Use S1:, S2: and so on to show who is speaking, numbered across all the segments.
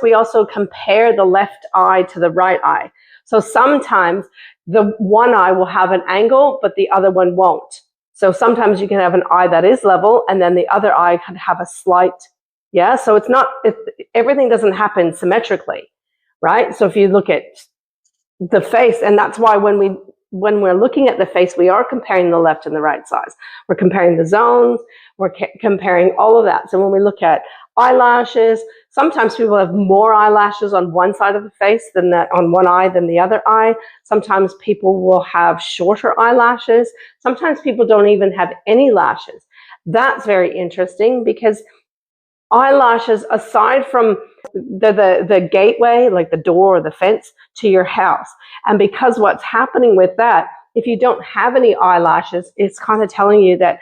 S1: we also compare the left eye to the right eye. So sometimes the one eye will have an angle, but the other one won't. So sometimes you can have an eye that is level, and then the other eye can have a slight, so it's not, everything doesn't happen symmetrically, right? So if you look at the face, and that's why when we're looking at the face, we are comparing the left and the right sides. We're comparing the zones, we're comparing all of that. So when we look at eyelashes, sometimes people have more eyelashes on one side of the face than that on one eye than the other eye. Sometimes people will have shorter eyelashes. Sometimes people don't even have any lashes. That's very interesting, because eyelashes, aside from the gateway, like the door or the fence to your house, and because what's happening with that, if you don't have any eyelashes, it's kind of telling you that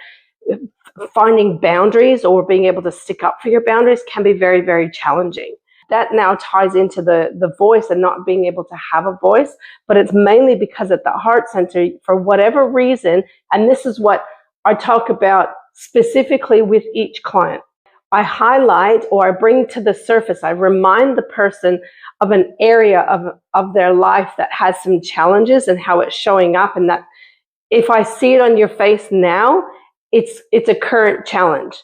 S1: finding boundaries or being able to stick up for your boundaries can be very, very challenging. That now ties into the voice and not being able to have a voice, but it's mainly because at the heart center, for whatever reason, and this is what I talk about specifically with each client, I highlight, or I bring to the surface, I remind the person of an area of their life that has some challenges and how it's showing up, and that if I see it on your face now, it's a current challenge.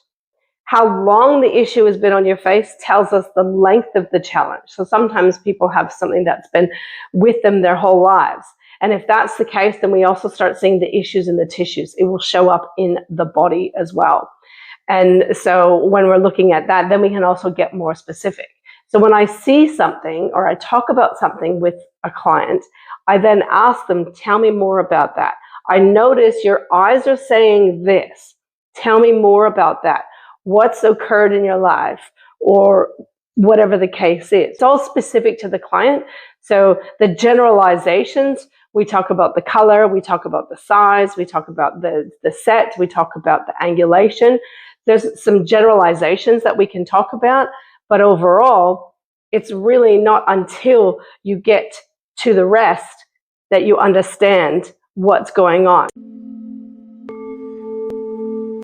S1: How long the issue has been on your face tells us the length of the challenge. So sometimes people have something that's been with them their whole lives. And if that's the case, then we also start seeing the issues in the tissues. It will show up in the body as well. And so when we're looking at that, then we can also get more specific. So when I see something or I talk about something with a client, I then ask them, tell me more about that. I notice your eyes are saying this. Tell me more about that. What's occurred in your life, or whatever the case is. It's all specific to the client. So the generalizations, we talk about the color, we talk about the size, we talk about the set, we talk about the angulation. There's some generalizations that we can talk about, but overall, it's really not until you get to the rest that you understand what's going on.